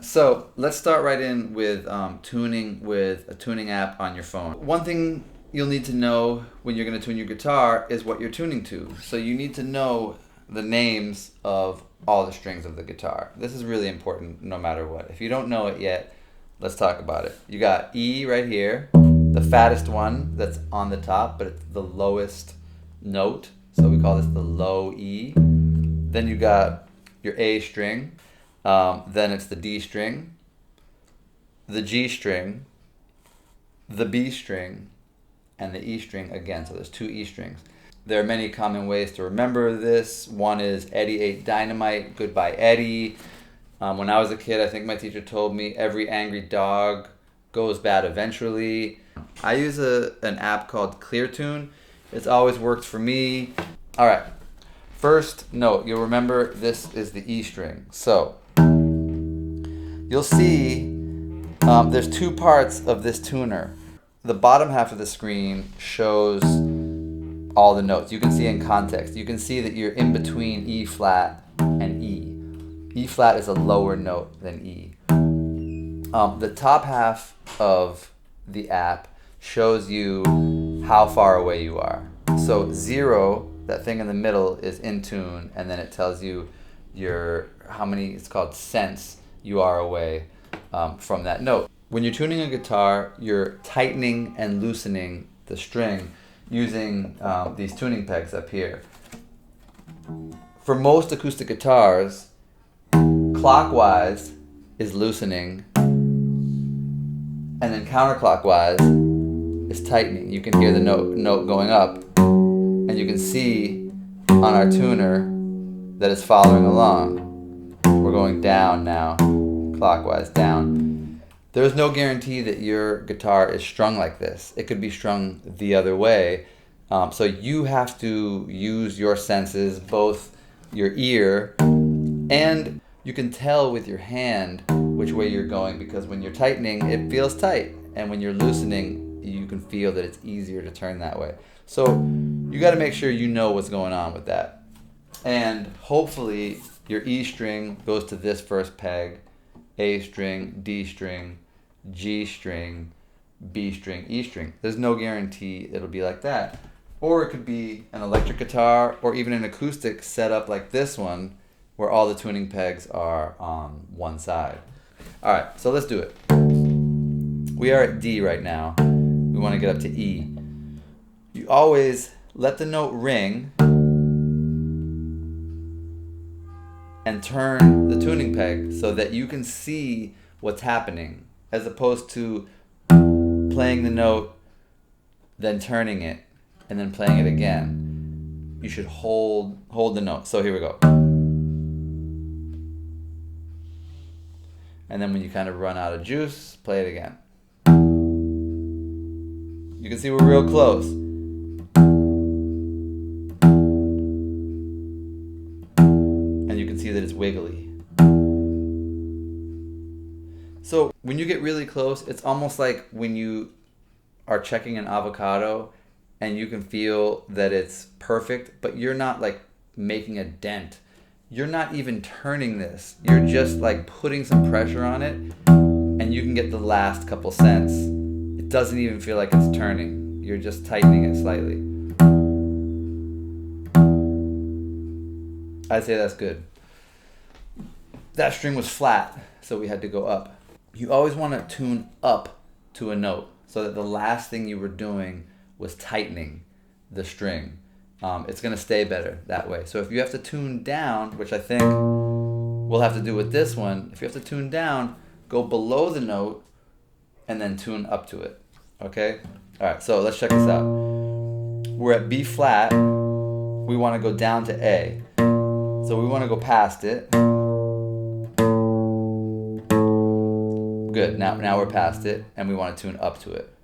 So let's start right in with tuning with a tuning app on your phone. One thing you'll need to know when you're going to tune your guitar is what you're tuning to. So you need to know the names of all the strings of the guitar. This is really important no matter what. If you don't know it yet, let's talk about it. You got E right here, the fattest one that's on the top, but it's the lowest note. So we call this the low E. Then you got your A string. Then it's the D string, the G string, the B string, and the E string again. So there's two E strings. There are many common ways to remember this. One is Eddie ate dynamite, goodbye Eddie. When I was a kid, I think my teacher told me every angry dog goes bad eventually. I use an app called ClearTune. It's always worked for me. All right. First note, you'll remember this is the E string. So you'll see there's two parts of this tuner. The bottom half of the screen shows all the notes. You can see in context. You can see that you're in between E flat and E. E flat is a lower note than E. The top half of the app shows you how far away you are. So 0, that thing in the middle, is in tune, and then it tells you how many, it's called cents, you are away from that note. When you're tuning a guitar, you're tightening and loosening the string using these tuning pegs up here. For most acoustic guitars, clockwise is loosening, and then counterclockwise is tightening. You can hear the note going up, and you can see on our tuner that it's following along. We're going down now, clockwise down. There's no guarantee that your guitar is strung like this. It could be strung the other way. So you have to use your senses, both your ear, and you can tell with your hand which way you're going, because when you're tightening, it feels tight. And when you're loosening, you can feel that it's easier to turn that way. So you got to make sure you know what's going on with that. And hopefully your E string goes to this first peg, A string, D string, G string, B string, E string. There's no guarantee it'll be like that. Or it could be an electric guitar or even an acoustic setup like this one, where all the tuning pegs are on one side. All right, so let's do it. We are at D right now. We want to get up to E. You always let the note ring and turn the tuning peg so that you can see what's happening, as opposed to playing the note, then turning it, and then playing it again. You should hold the note. So here we go. And then when you kind of run out of juice, play it again. You can see we're real close. And you can see that it's wiggly. So when you get really close, it's almost like when you are checking an avocado and you can feel that it's perfect, but you're not like making a dent. You're not even turning this. You're just like putting some pressure on it, and you can get the last couple cents. It doesn't even feel like it's turning. You're just tightening it slightly. I'd say that's good. That string was flat, so we had to go up. You always want to tune up to a note so that the last thing you were doing was tightening the string. It's going to stay better that way. So if you have to tune down, which I think we'll have to do with this one, if you have to tune down, go below the note and then tune up to it. Okay? All right, so let's check this out. We're at B flat. We want to go down to A. So we want to go past it. Good. Now we're past it, and we want to tune up to it.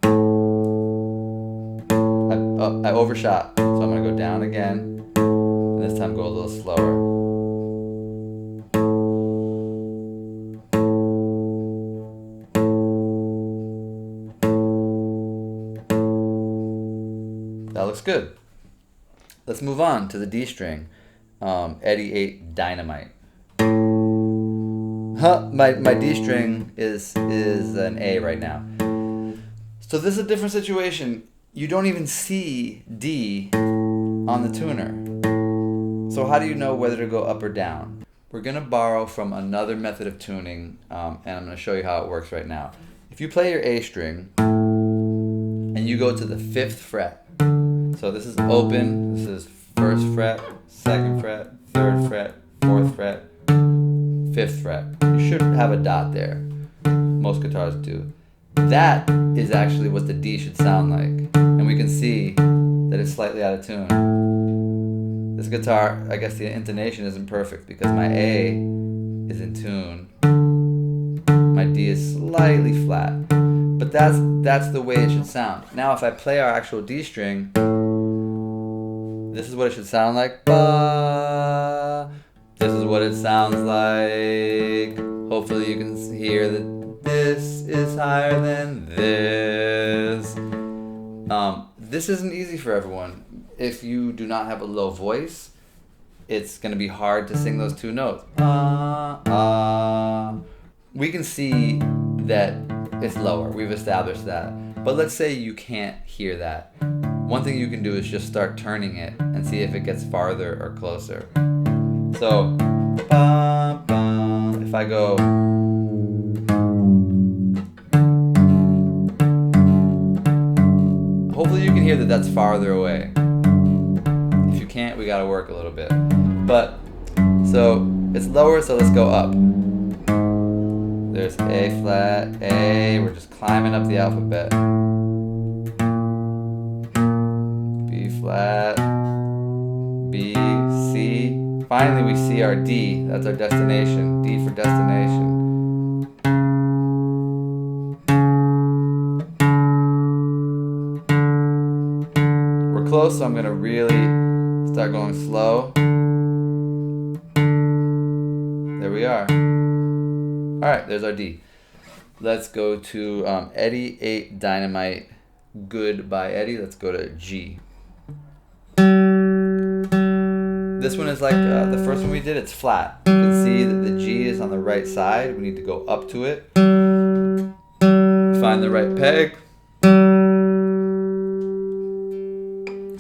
I overshot, so I'm going to go down again. And this time go a little slower. That looks good. Let's move on to the D string. Eddie ate dynamite. my D string is an A right now. So this is a different situation. You don't even see D on the tuner. So how do you know whether to go up or down? We're gonna borrow from another method of tuning, and I'm gonna show you how it works right now. If you play your A string and you go to the 5th fret, so this is open, this is 1st fret, 2nd fret, 3rd fret, 4th fret, 5th fret. You should have a dot there. Most guitars do. That is actually what the D should sound like. And we can see that it's slightly out of tune. This guitar, I guess the intonation isn't perfect because my A is in tune. My D is slightly flat. But that's the way it should sound. Now if I play our actual D string, this is what it should sound like. Ba. This is what it sounds like. Hopefully you can hear that this is higher than this. This isn't easy for everyone. If you do not have a low voice, it's going to be hard to sing those 2 notes. We can see that it's lower. We've established that. But let's say you can't hear that. One thing you can do is just start turning it and see if it gets farther or closer. So, if I go, hopefully you can hear that that's farther away. If you can't, we gotta work a little bit. But, so it's lower, so let's go up. There's A flat, A, we're just climbing up the alphabet. B flat, B, C. Finally we see our D, that's our destination. D for destination. We're close, so I'm gonna really start going slow. There we are. Alright, there's our D. Let's go to Eddie 8 Dynamite, Good by Eddie. Let's go to G. This one is like the first one we did, it's flat. You can see that the G is on the right side. We need to go up to it. Find the right peg.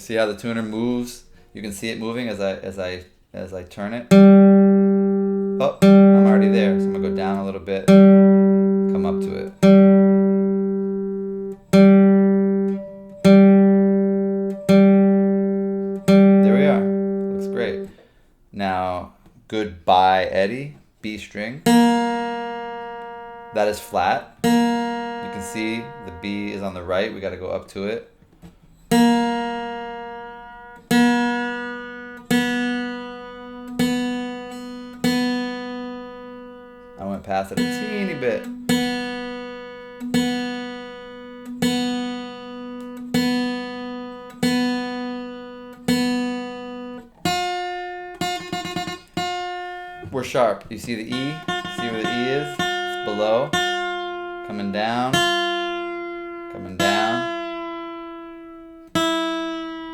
See how the tuner moves? You can see it moving as I turn it. Oh, I'm already there, so I'm gonna go down a little bit, come up to it. There we are. Looks great. Now, Goodbye Eddie, B string. That is flat. You can see the B is on the right. We gotta go up to it. I went past it a teeny bit. We're sharp. You see the E? See where the E is? It's below. Coming down. Coming down.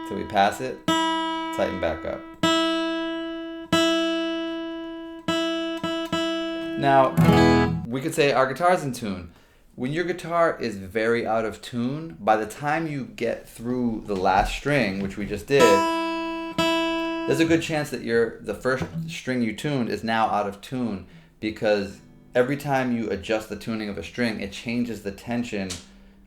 Till we pass it. Tighten back up. Now, we could say our guitar's in tune. When your guitar is very out of tune, by the time you get through the last string, which we just did, there's a good chance that the first string you tuned is now out of tune, because every time you adjust the tuning of a string, it changes the tension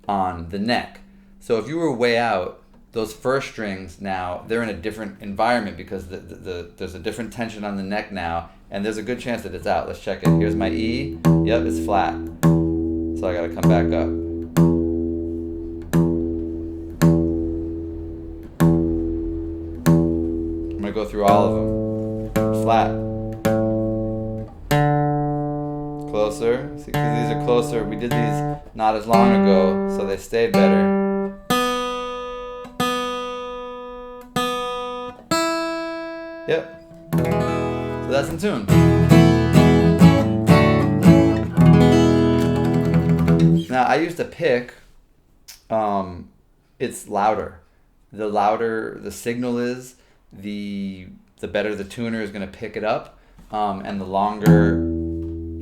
on the neck. So if you were way out, those first strings now, they're in a different environment because there's a different tension on the neck now, and there's a good chance that it's out. Let's check it. Here's my E. Yep, it's flat. So I gotta come back up. I'm gonna go through all of them. Flat. Closer. See, because these are closer. We did these not as long ago, so they stayed better. Yep. So that's in tune. Now I used a pick. It's louder. The louder the signal is, the better the tuner is going to pick it up, and the longer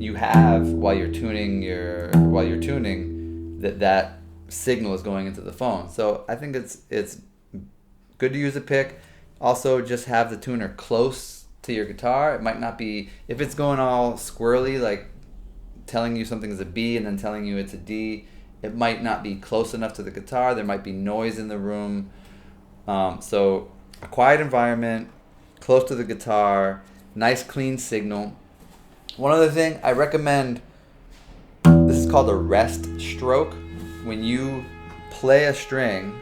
you have while you're tuning that signal is going into the phone. So I think it's good to use a pick. Also, just have the tuner close to your guitar. It might not be, if it's going all squirrely, like telling you something is a B and then telling you it's a D, it might not be close enough to the guitar. There might be noise in the room. So a quiet environment, close to the guitar, nice clean signal. One other thing I recommend, this is called a rest stroke. When you play a string,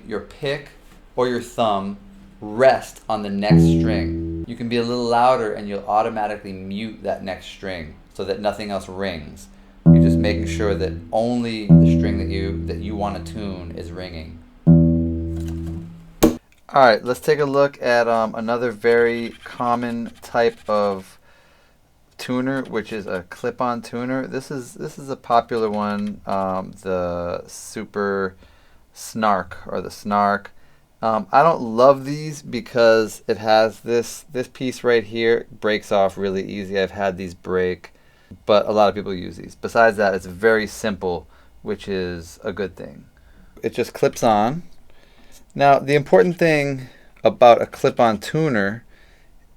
your pick or your thumb rest on the next string. You can be a little louder and you'll automatically mute that next string so that nothing else rings. You're just making sure that only the string that you want to tune is ringing. Alright, let's take a look at another very common type of tuner, which is a clip-on tuner. This is a popular one, the Super Snark or the Snark. I don't love these because it has this piece right here breaks off really easy. I've had these break, but a lot of people use these. Besides that, it's very simple, which is a good thing. It just clips on. Now, the important thing about a clip-on tuner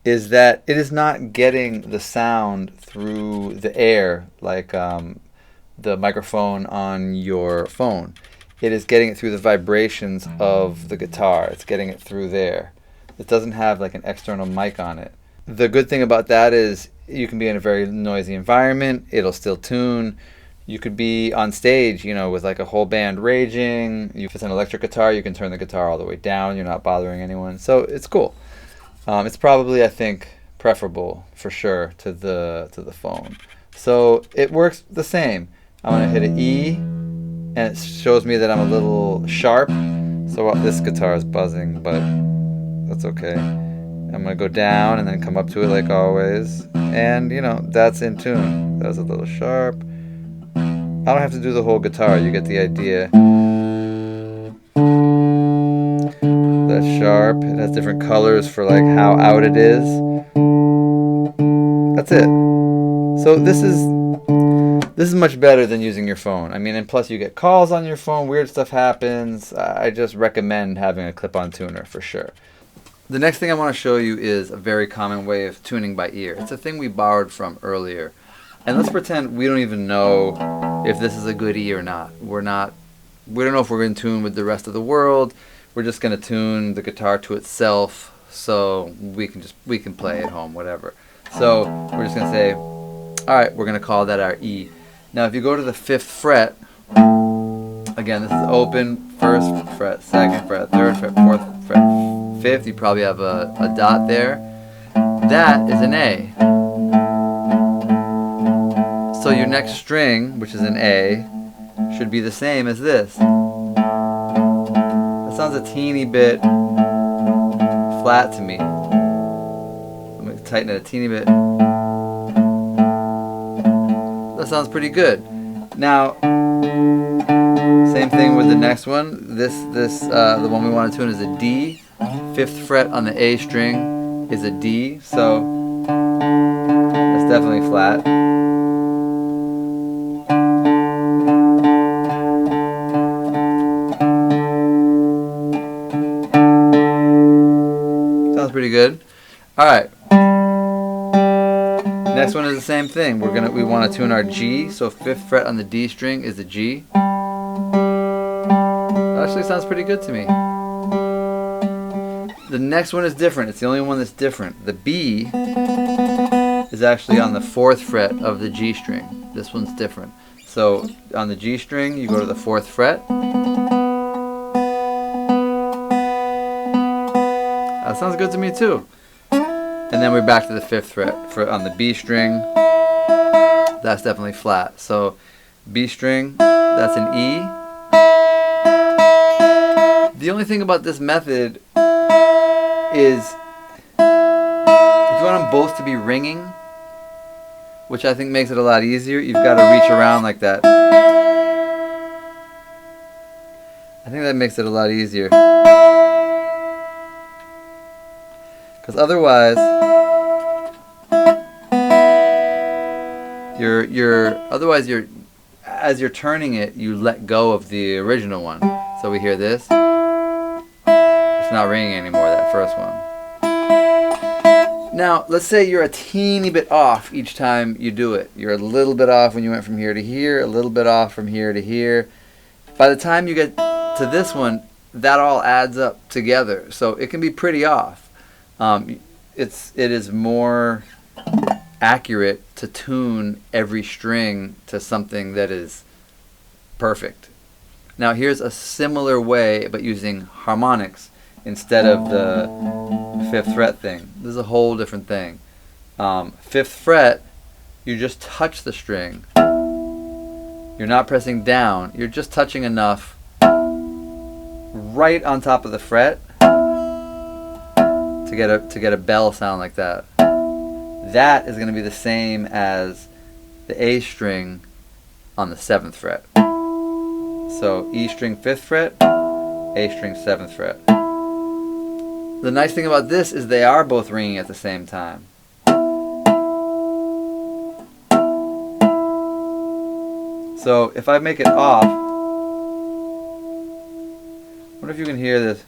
is that it is not getting the sound through the air like the microphone on your phone. It is getting it through the vibrations of the guitar. It's getting it through there. It doesn't have like an external mic on it. The good thing about that is you can be in a very noisy environment. It'll still tune. You could be on stage, with like a whole band raging. If it's an electric guitar, you can turn the guitar all the way down. You're not bothering anyone. So it's cool. It's probably, I think, preferable for sure to the phone. So it works the same. I'm going to hit an E, and it shows me that I'm a little sharp. So this guitar is buzzing, but that's okay. I'm going to go down and then come up to it like always. And, that's in tune. That's a little sharp. I don't have to do the whole guitar. You get the idea. That's sharp. It has different colors for like how out it is. That's it. So this is much better than using your phone. I mean, and plus you get calls on your phone. Weird stuff happens. I just recommend having a clip-on tuner for sure. The next thing I want to show you is a very common way of tuning by ear. It's a thing we borrowed from earlier. And let's pretend we don't even know if this is a good E or not. We don't know if we're in tune with the rest of the world. We're just going to tune the guitar to itself so we can play at home, whatever. So we're just going to say, all right, we're going to call that our E. Now if you go to the 5th fret, again, this is open, 1st fret, 2nd fret, 3rd fret, 4th fret, 5th. You probably have a dot there. That is an A. So your next string, which is an A, should be the same as this. That sounds a teeny bit flat to me. I'm going to tighten it a teeny bit. That sounds pretty good. Now, same thing with the next one. The one we want to tune is a D. 5th fret on the A string is a D, so that's definitely flat. Sounds pretty good. All right. Next one is the same thing. We want to tune our G, so 5th fret on the D string is the G. That actually sounds pretty good to me. The next one is different. It's the only one that's different. The B is actually on the 4th fret of the G string. This one's different. So on the G string, you go to the 4th fret. That sounds good to me too. And then we're back to the 5th fret on the B string. That's definitely flat. So B string, that's an E. The only thing about this method is if you want them both to be ringing, which I think makes it a lot easier, you've got to reach around like that. I think that makes it a lot easier. Because otherwise, as you're turning it, you let go of the original one. So we hear this. It's not ringing anymore, that first one. Now, let's say you're a teeny bit off each time you do it. You're a little bit off when you went from here to here, a little bit off from here to here. By the time you get to this one, that all adds up together. So it can be pretty off. It is more accurate to tune every string to something that is perfect. Now here's a similar way, but using harmonics instead of the 5th fret thing. This is a whole different thing. 5th fret, you just touch the string. You're not pressing down. You're just touching enough right on top of the fret to get a bell sound like that. That is going to be the same as the A string on the 7th fret. So E string 5th fret, A string 7th fret. The nice thing about this is they are both ringing at the same time. So if I make it off, I wonder if you can hear this.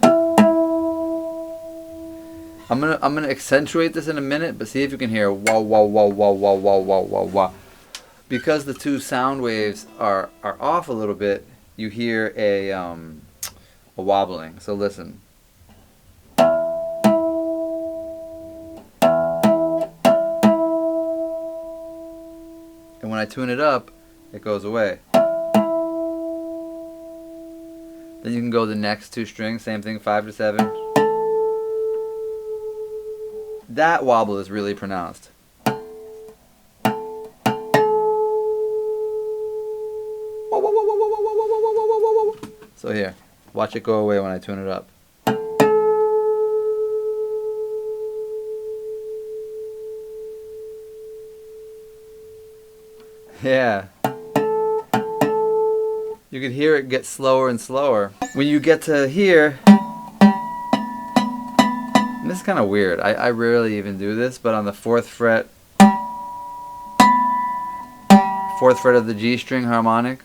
I'm gonna accentuate this in a minute, but see if you can hear wah wah wah wah wah wah wah wah wah. Because the two sound waves are off a little bit, you hear a wobbling. So listen. And when I tune it up, it goes away. Then you can go the next two strings, same thing, 5 to 7. That wobble is really pronounced. So here, watch it go away when I tune it up. Yeah. You can hear it get slower and slower. When you get to here, and this is kind of weird. I rarely even do this, but on the 4th fret of the G string harmonic,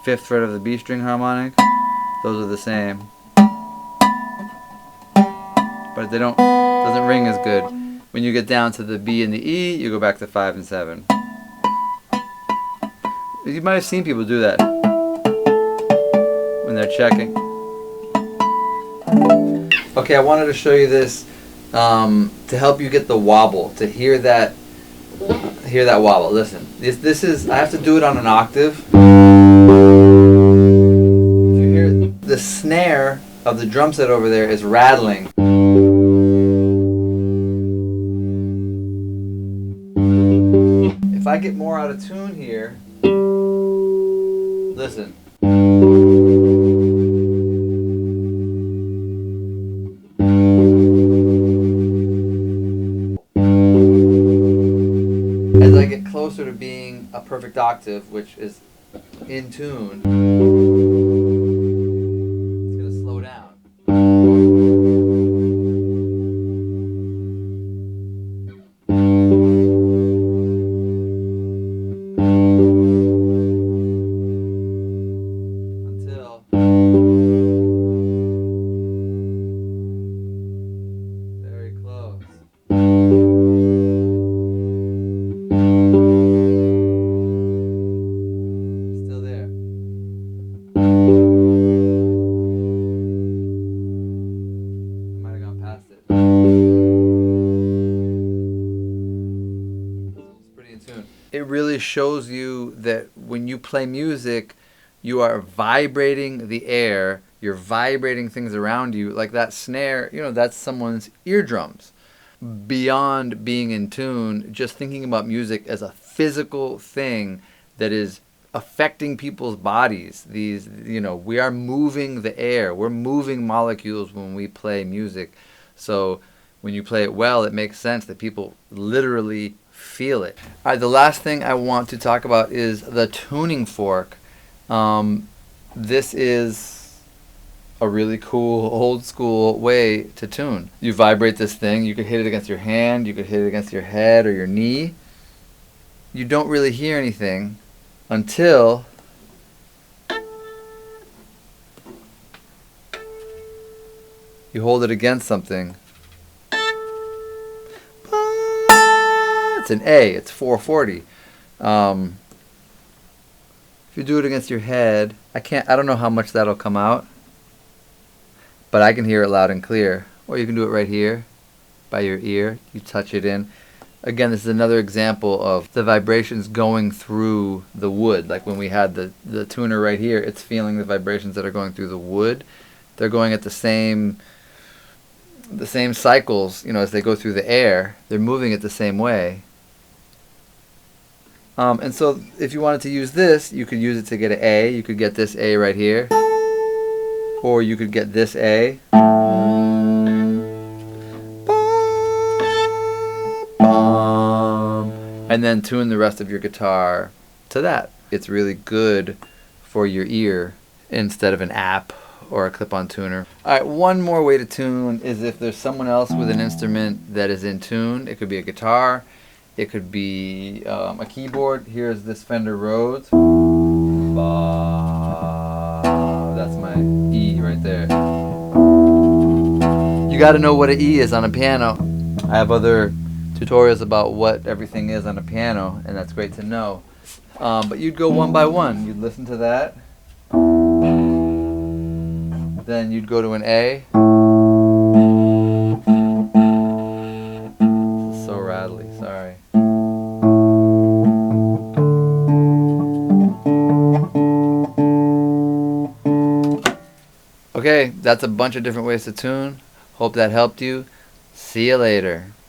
5th fret of the B string harmonic, those are the same. But they doesn't ring as good. When you get down to the B and the E, you go back to 5 and 7. You might have seen people do that when they're checking. Okay, I wanted to show you this to help you get the wobble, to hear that wobble. Listen, this is, I have to do it on an octave. If you hear the snare of the drum set over there is rattling. If I get more out of tune here, listen. As I get closer to being a perfect octave, which is in tune, it's going to slow down. Until very close. Still there. I might have gone past it. It's pretty in tune. It really shows you that when you play music, you are vibrating the air, you're vibrating things around you. Like that snare, that's someone's eardrums. Beyond being in tune, just thinking about music as a physical thing that is affecting people's bodies. We are moving the air. We're moving molecules when we play music. So when you play it well, it makes sense that people literally feel it. All right, the last thing I want to talk about is the tuning fork. This is a really cool old school way to tune. You vibrate this thing, you could hit it against your hand, you could hit it against your head or your knee. You don't really hear anything until you hold it against something. It's an A, it's 440. If you do it against your head, I don't know how much that'll come out, but I can hear it loud and clear. Or you can do it right here by your ear. You touch it in. Again, this is another example of the vibrations going through the wood. Like when we had the tuner right here, it's feeling the vibrations that are going through the wood. They're going at the same cycles, as they go through the air. They're moving it the same way. And so if you wanted to use this, you could use it to get an A. You could get this A right here. Or you could get this A. And then tune the rest of your guitar to that. It's really good for your ear instead of an app or a clip-on tuner. Alright, one more way to tune is if there's someone else with an instrument that is in tune. It could be a guitar. It could be a keyboard. Here's this Fender Rhodes. That's my E right there. You got to know what an E is on a piano. I have other tutorials about what everything is on a piano, and that's great to know. But you'd go one by one. You'd listen to that. Then you'd go to an A. This is so rattly, sorry. Okay, that's a bunch of different ways to tune. Hope that helped you. See you later.